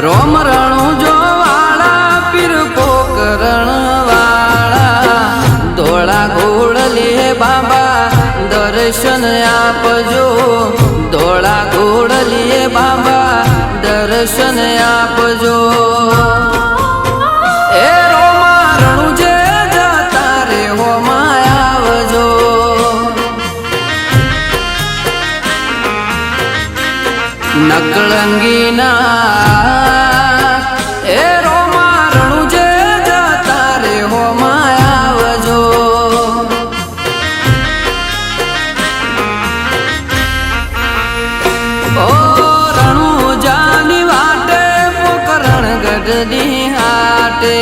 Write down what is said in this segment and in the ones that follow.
રોમ રણું જો વાળા પીર પોકરણ વાળા ધોળા ઘોડલે બાબા દર્શન આપજો ધોળા ઘોડલે બાબા દર્શન આપજો એ રોમા રણું જે જતા રે હોમાં આવજો નકળંગીના એ રોમા રણું જે જતા રે હોમાં આવજો ઓ રણું જાની વાટે પોકરણ ગઢની હાટે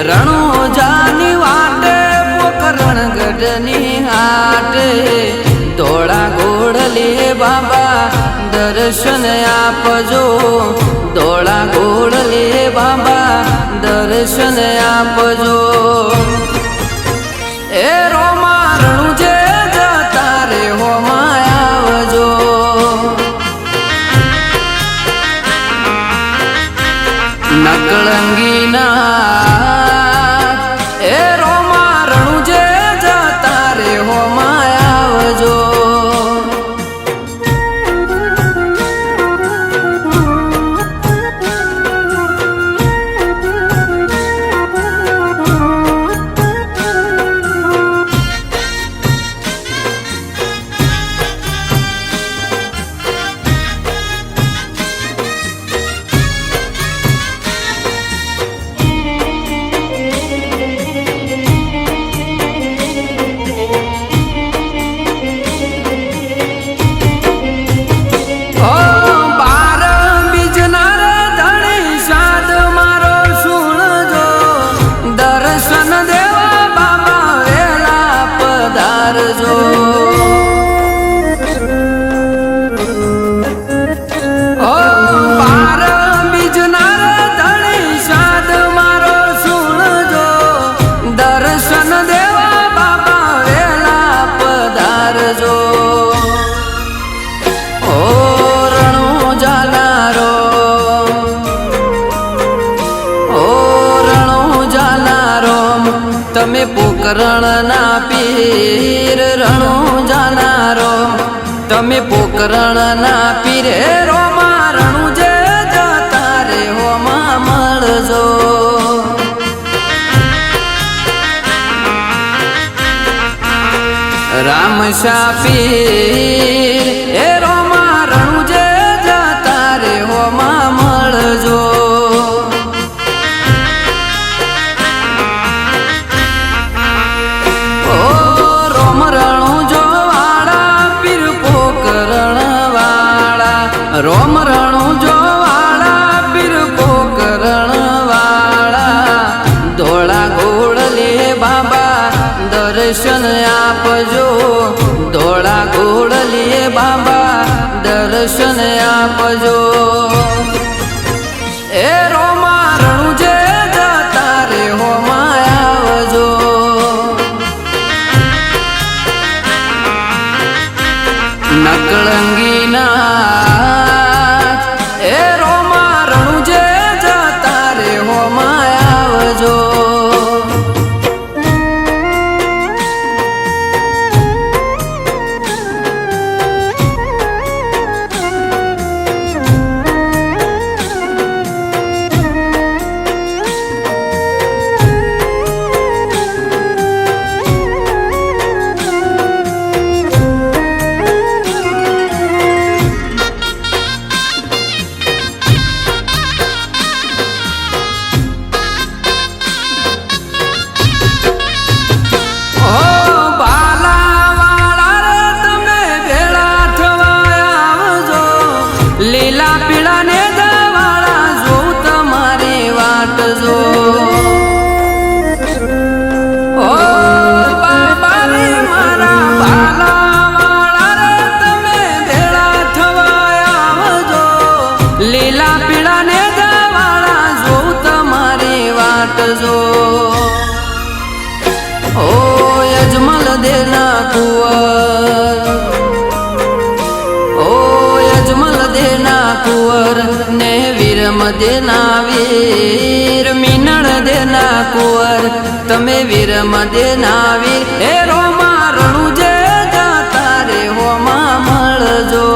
રણું જાની વાટે પોકરણ ગઢની હાટે ધોળા ઘોડલે બાબા દર્શન આપજો ધોળા ઘોડલે બાબા દર્શન આપજો એ રોમા રણું જે જતા રે હોમાં આવજો નકળંગીના એ રોમા રણું જે જતા રે હોમાં આવજો તમે પોકરણ ના પીર રણું જાનારો તમે પોકરણ ના પીરે રોમા રણું જે જતા રે હોમાં મળજો રામશા પીર એ રોમા રણું જે જતા રે હોમાં મળજો રોમ રણું જો વાળા પીર પોકરણ વાળા ધોળા ઘોડલે બાબા દર્શન આપજો ધોળા ઘોડલે બાબા દર્શન આપજો એ રોમા રણું જે જતા રે હોમાં આવજો નકળંગીના લીલા પીળા ને દવાળા જોઉં તમારી વાટ જો ઓ બાબા રે મારા ભાલા વાળા રે તમે ભેળા થવાયા આવજો લીલા પીળા ને દવાળા જોઉં તમારી વાટ જો ઓ યજમલ દેના કુંવર ઓ યજમલ દેના કુંવર ને વીર મદેના વીર મીનળ દેના કુંવર તમે વીર મદેના વીર હે રોમા રણુજે જાતા રે હોમાં મળજો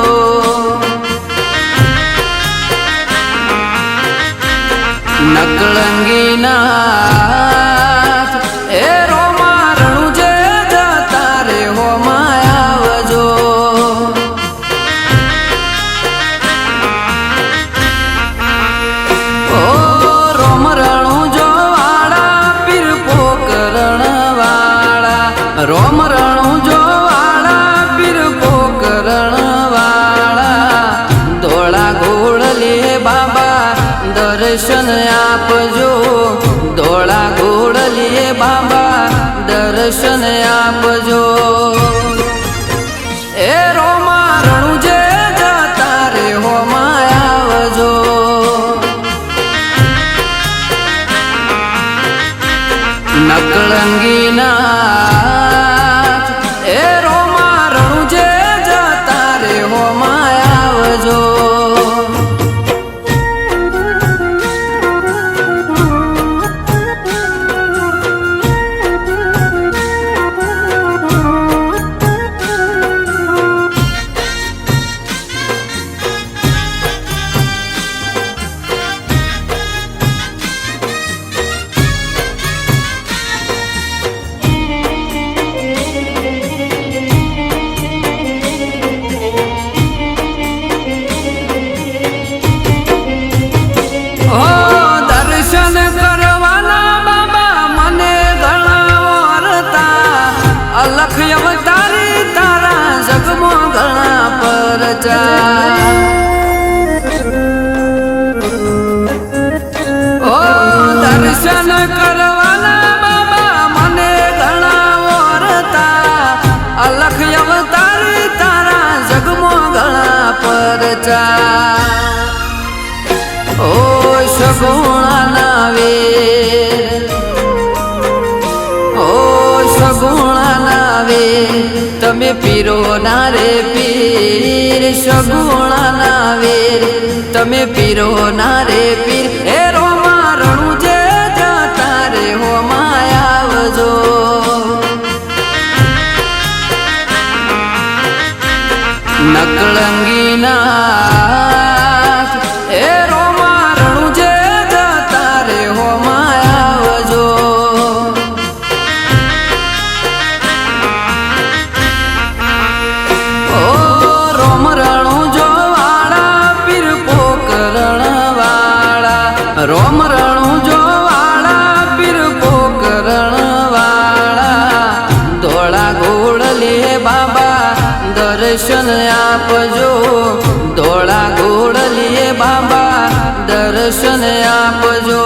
નકળંગી નાથ હે રોમા રણુજે જાતા રે હોમાં આવજો ઓ રોમ રણુજો વાળા પીર પોકરણ વાળા રોમ રણુજો વાળા પીર પોકરણ વાળા ધોળા ઘોડલે બાબા દર્શન આપજો ધોળા ઘોડલે બાબા દર્શન આપજો એ રોમા રણુજે જાતા રે હોમાં આવજો નકળંગી નાથ એ રોમા રણુજે જાતા રે હોમાં આવજો અલખ અવતારી તારા જગમાં ઘણા પરચા ઓ દર્શન કરવાના બાબા મને ઘણા વરતા અલખ અવતારી તારા જગમાં ઘણા પરચા ઓ સગુણા વીર સગુણા વીર તમે પીરો ના રે પીર સગુણા વીર તમે પીરો ના રે પીર હે રોમા રણુજે જાતા રે હોમાં આવજો નકળંગી નાથ હે રોમા રણુજે જાતા રે હોમાં આવજો રોમ રણુજો વાળા પીર પોકરણ વાળા ધોળા ઘોડલે બાબા દર્શન આપજો ધોળા ઘોડલે બાબા દર્શન આપજો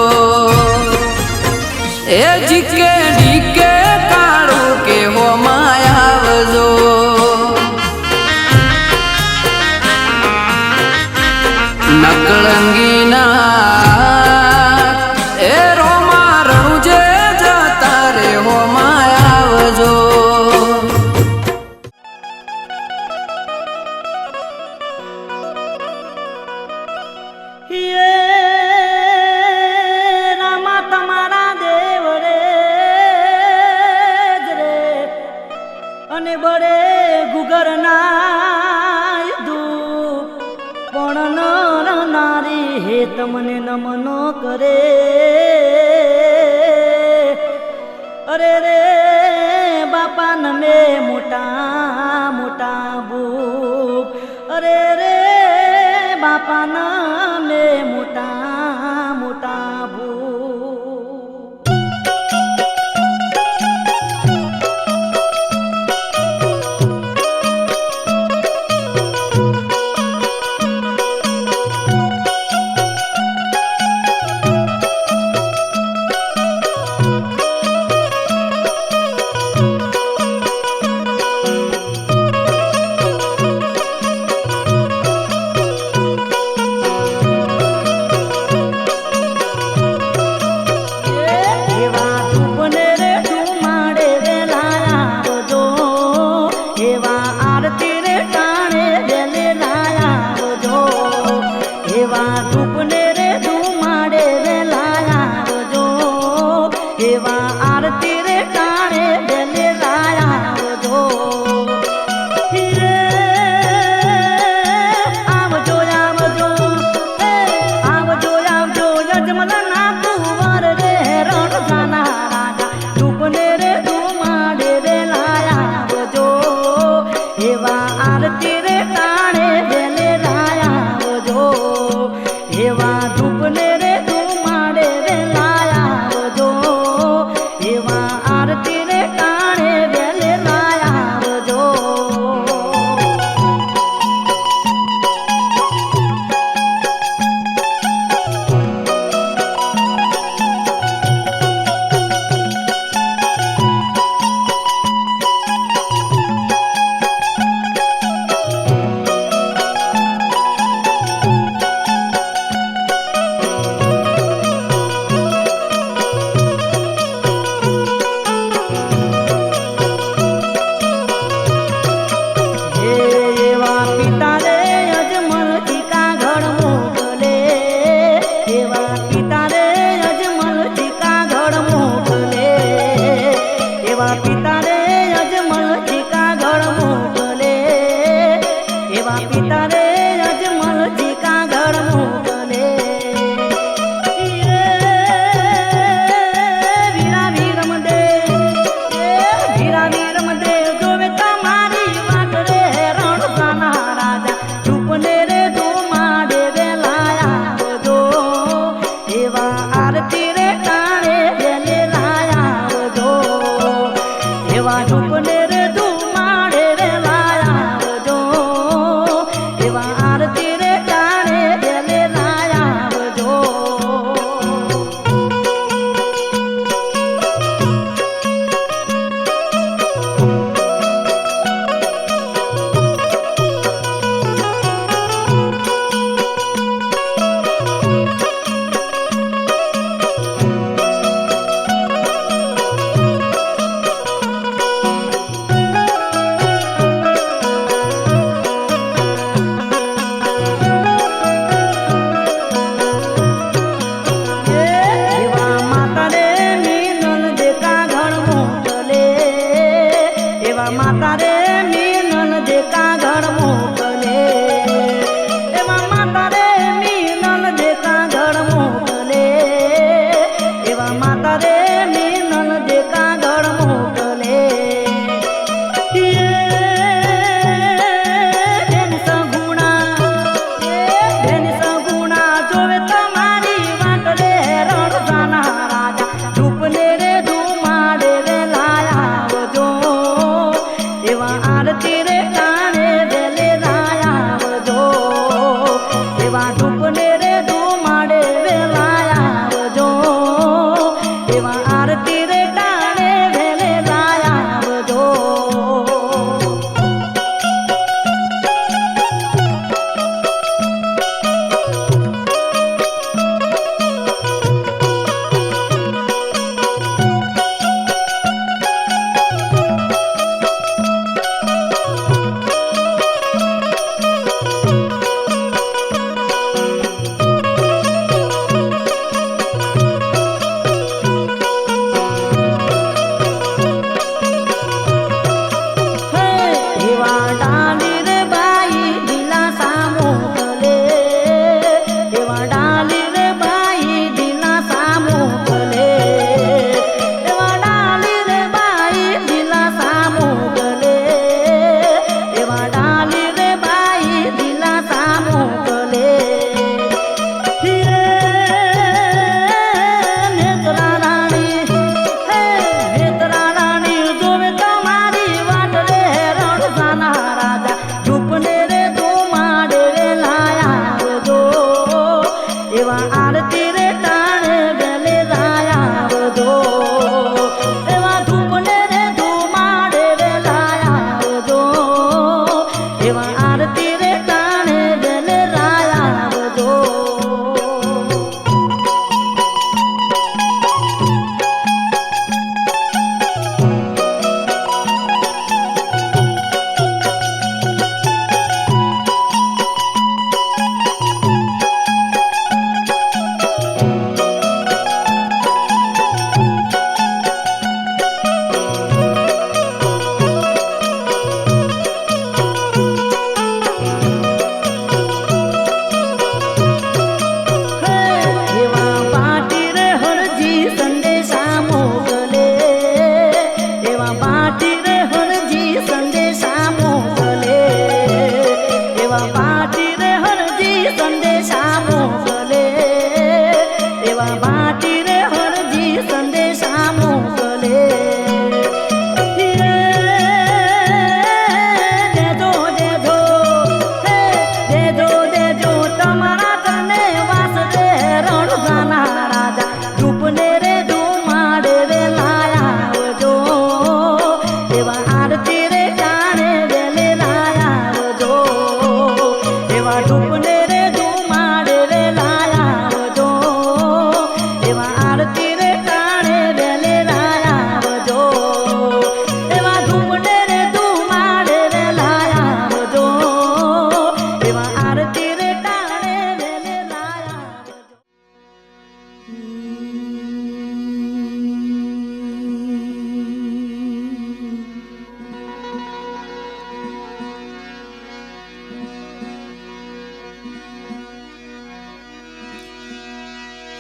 એ જીકે ડીકે કાળું કે હોમાં આવજો નકળંગી નાથ એ રોમા રણુજે જાતા રે હોમાં આવજો રામા તમારા દેવ રે અને બળે ગુગરના પણ નર નારી હે તમને નમનો કરે અરે રે બાપા નમે મોટા મોટા ભૂપ અરે રે બાપા નમે મોટા મોટા ભૂપ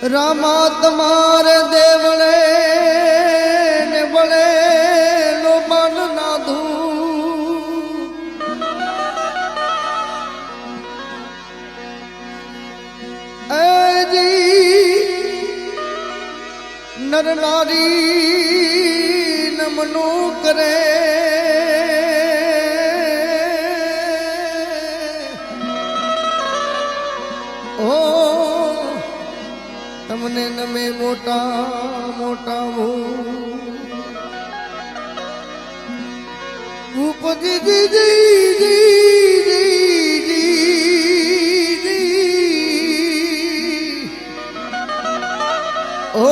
રામા તમારે દેવળે ને વળે નો મન નાધું એજી નર નારી નમનું કરે ઓ તમને નમે મોટા મોટા ઉપજી જી જી જી ઓ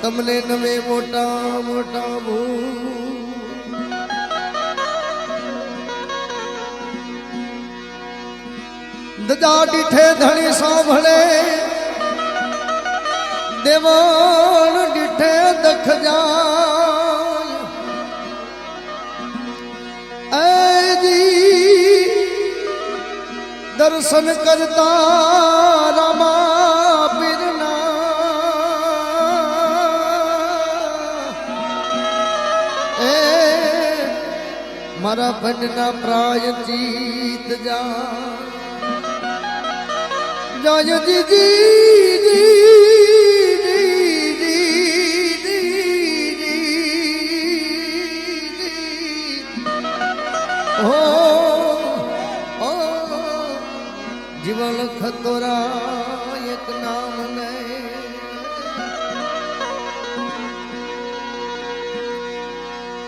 તમને નમે મોટા મોટા દજા દીઠે ધણી સાંભળે દેવણ દીઠે દખ જાય એજી દર્શન કરતા રામા પીરના એ મારા ભજના પ્રાયચિત જાય જય જી જીવન ખતોરા એક નામ ને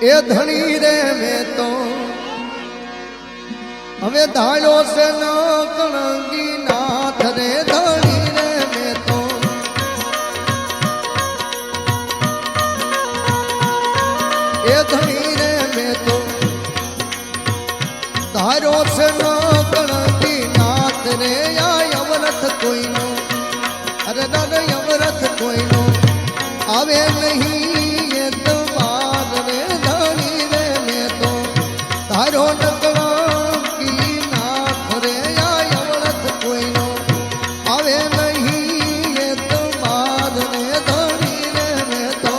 એ ધણી રે મેં તો હવે ધાયો છે ન કણંગી નાથ રે ધણી રે મેં તો એ ધણી રે મેં તો ધાર્યો છે ન કણંગી નાથ રે આ અવરથ કોઈનો અરે દાદા અવરથ કોઈનો આવે નહીં એ તો બાદ રે ધણી રે મેં તો ધાર્યો ન કણંગી નાથ રે આ અવરથ કોઈનો આવે નહીં એ તો બાદ રે ધણી રે મેં તો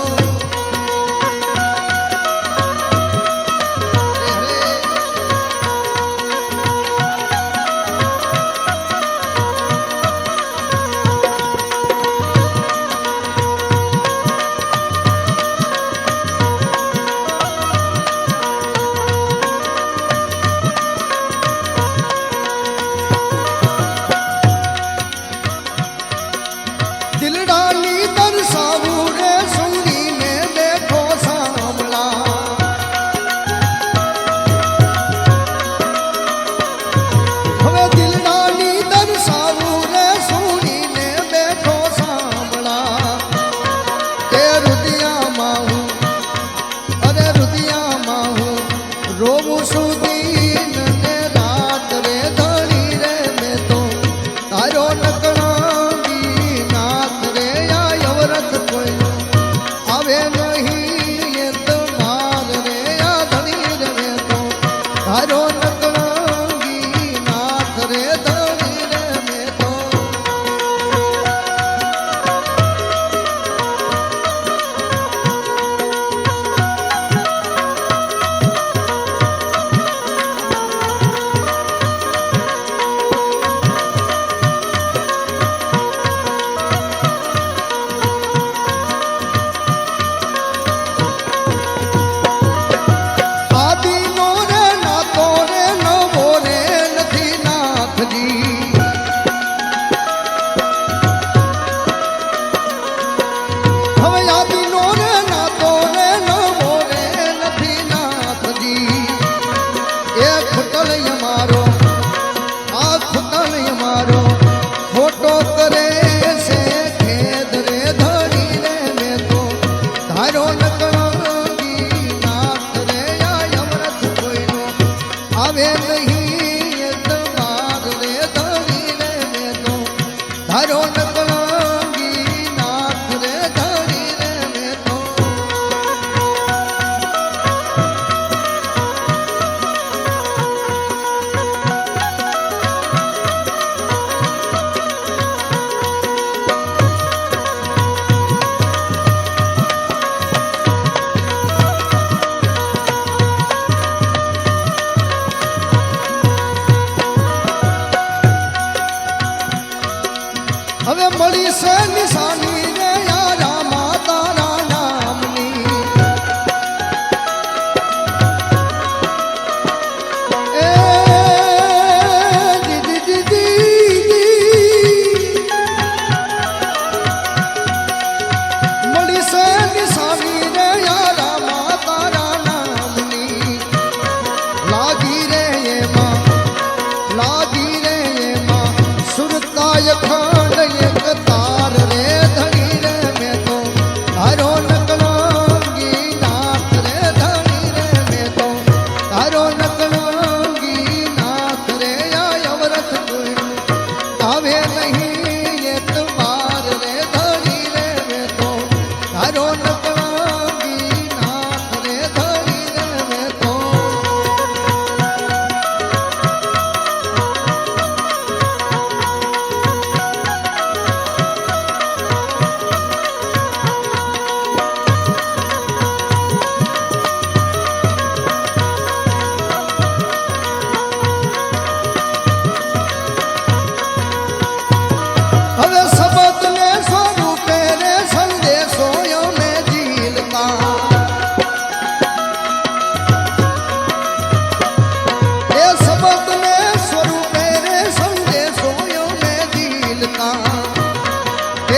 દિલડાની દર્શાવું રે સુરીને બેઠો સાંભળા હવે દિલડાની દર્શાવું રે સુરીને બેઠો સાંભળા તે રુદિયામાં હું અરે રુદિયામાં હું રોવું સુધી ને રાત રે ધણી રે મેં તો તારો નકણા નાથ રે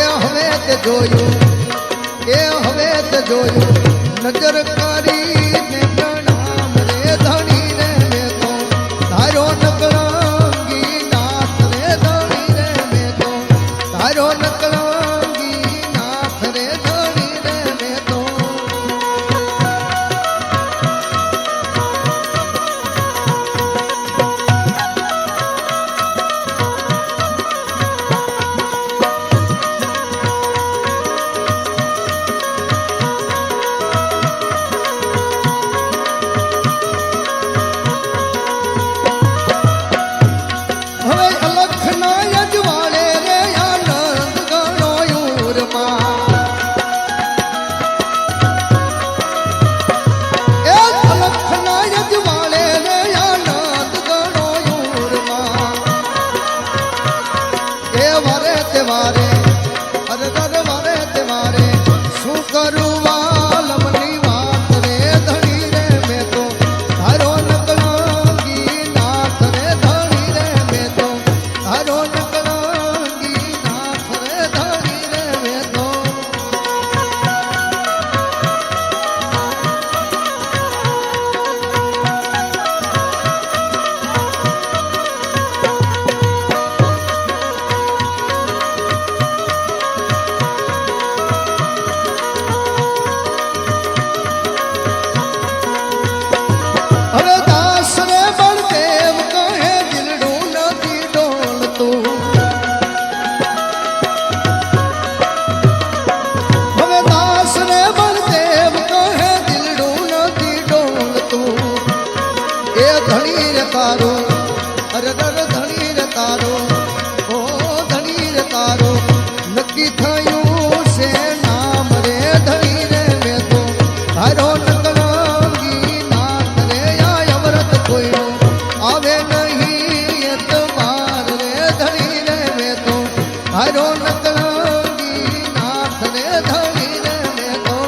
એ હવે તે જોયું એ હવે તે જોયું નજર કરીને પ્રણામ રે ધણી રે મેં તો ધારો નકળંગી નાથ રે ધણી રે મેં તો ધારો નકળંગી નાથ રે ધણી રે મેં તો હવે અલખના યજવાળે રે આનંદ ગણો યુરમાં એ અલખના યજવાળે રે આનંદ ગણો યુરમાં એ વારે તે વારે અરે દર વારે તે વારે શું કરું વાલમની વાત રે ધણી રે મેં તો ધારો નકળંગી નાથ રે ધણી રે મેં તો ધારો નકળંગી નાથ રે ધણી રે મેં તો હવે દાસ રે બળદેવ કહે દિલડું નથી ડોલતું હવે દાસ રે બળદેવ કહે દિલડું નથી ડોલતું એ ધણી રે તારો અરે દર ધણી રે તારો ઓ ધણી રે તારો નક્કી થયું છે નામ રે ધણી રે મેં તો ધારો નકળંગી નાથ રે આ અવરત કોઈનો આવે નહીં એ તમાર રે ધણી રે મેં તો ધારો નકળંગી નાથ રે ધણી રે મેં તો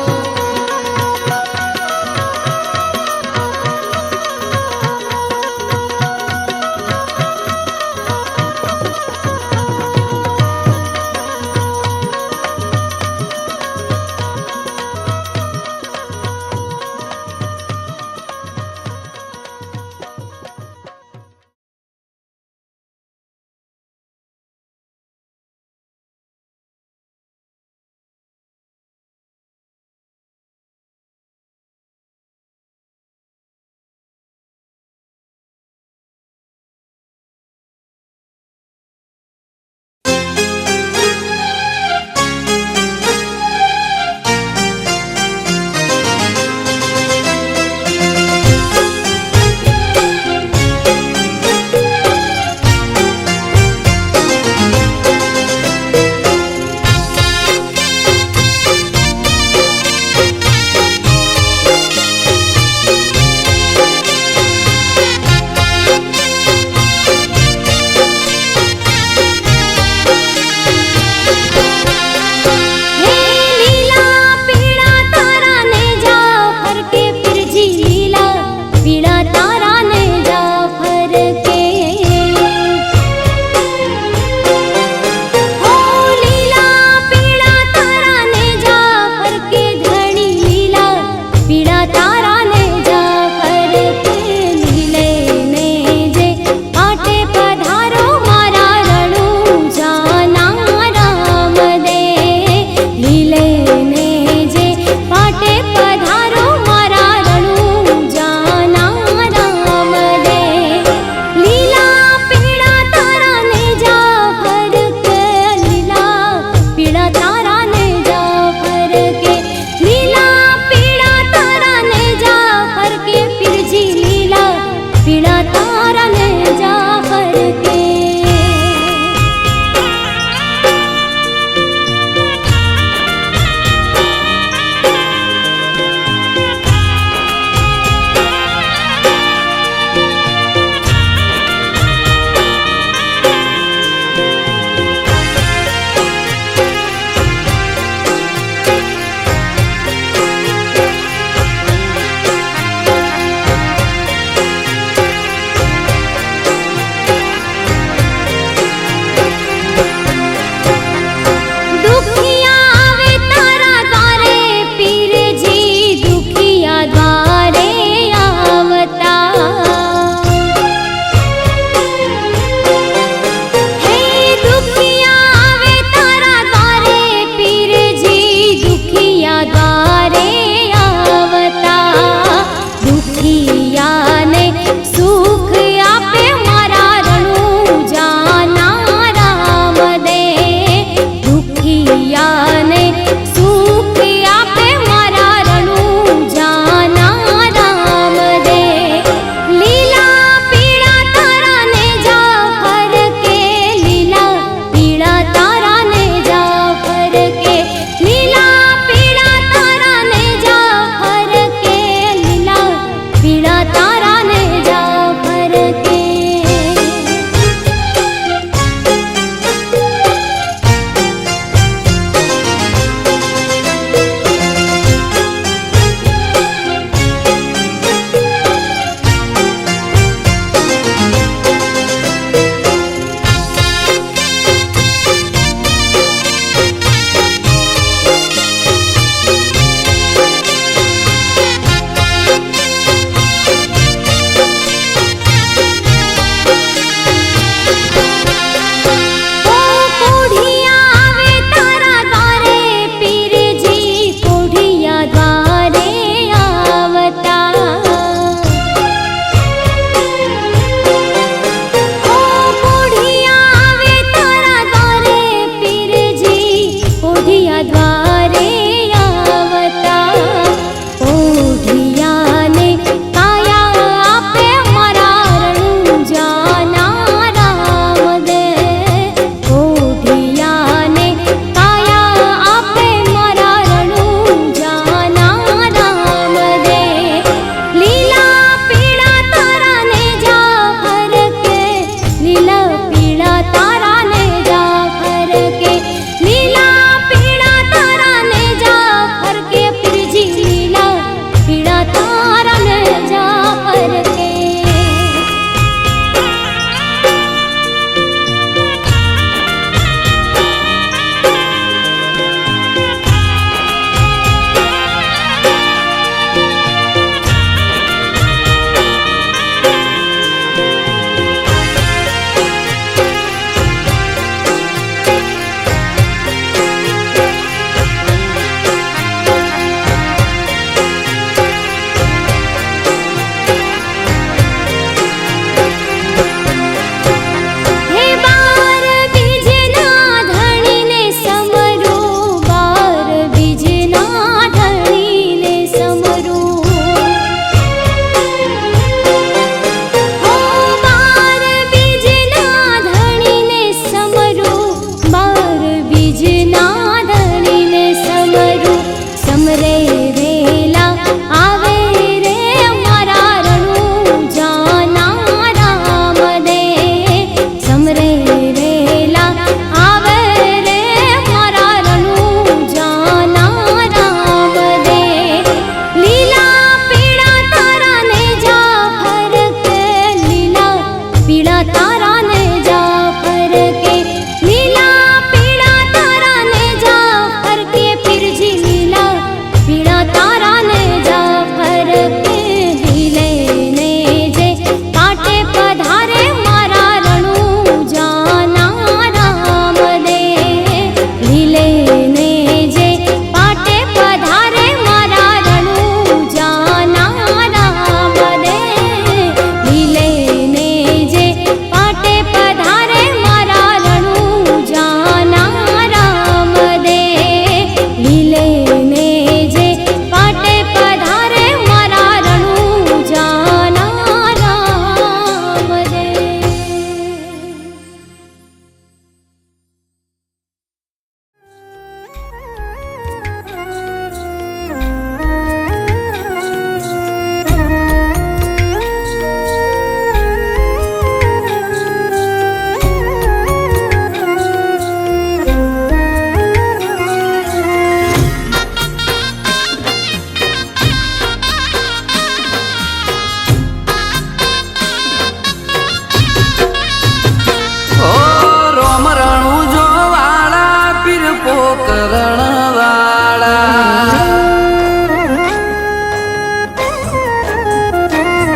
પોકરણ વાળા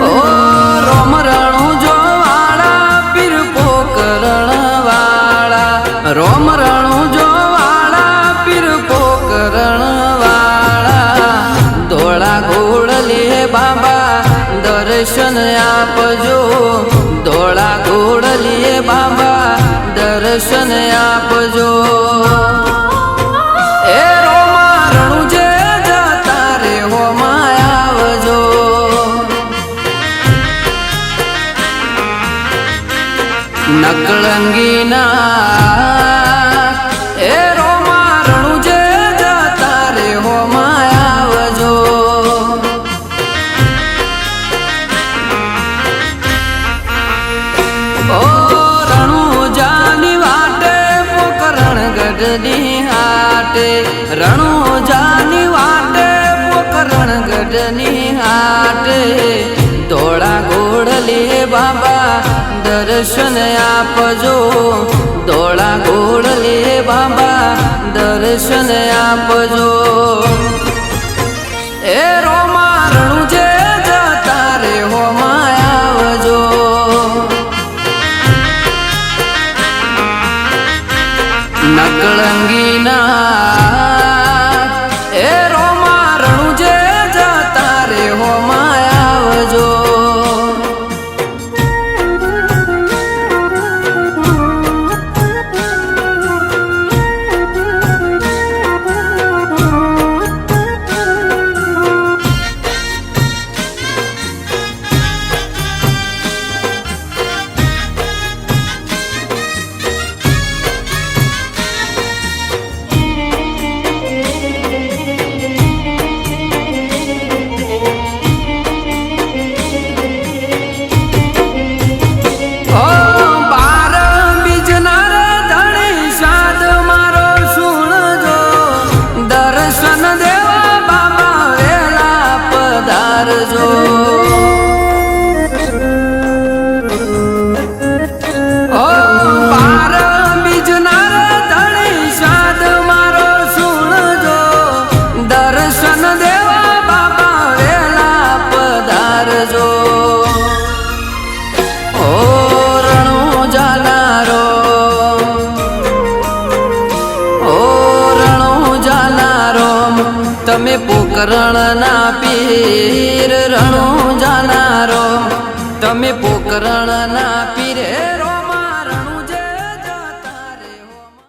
ઓ રોમ રણુ જો વાળા પીર પોકરણ વાળા રોમ રણુ જો વાળા પીર પોકરણ વાળા ધોળા ઘોડલે બાબા દર્શન આપજો ધોળા ઘોડલે બાબા દર્શન આપજો એ રોમા રણુ જે જતા રે હોમાં આવજો નકળંગીના એ રોમા રણુ જે જતા રે હોમાં આવજો ઓ રણુજાની વાટે પોકરણ ગઢની હાટે રણુજાની વાટે પોકરણ ગઢની હાટે ધોળા ઘોડલે બાબા દર્શન આપજો ધોળા ઘોડલે બાબા દર્શન આપજો એ રોમા રણુ જે જતા રે હોમાં આવજો નકળંગીના એ રોમા રણુ જે જતા રે હોમાં આવજો તમે પોકરણ ના પીર રણુ જાનારો તમે પોકરણ ના પીર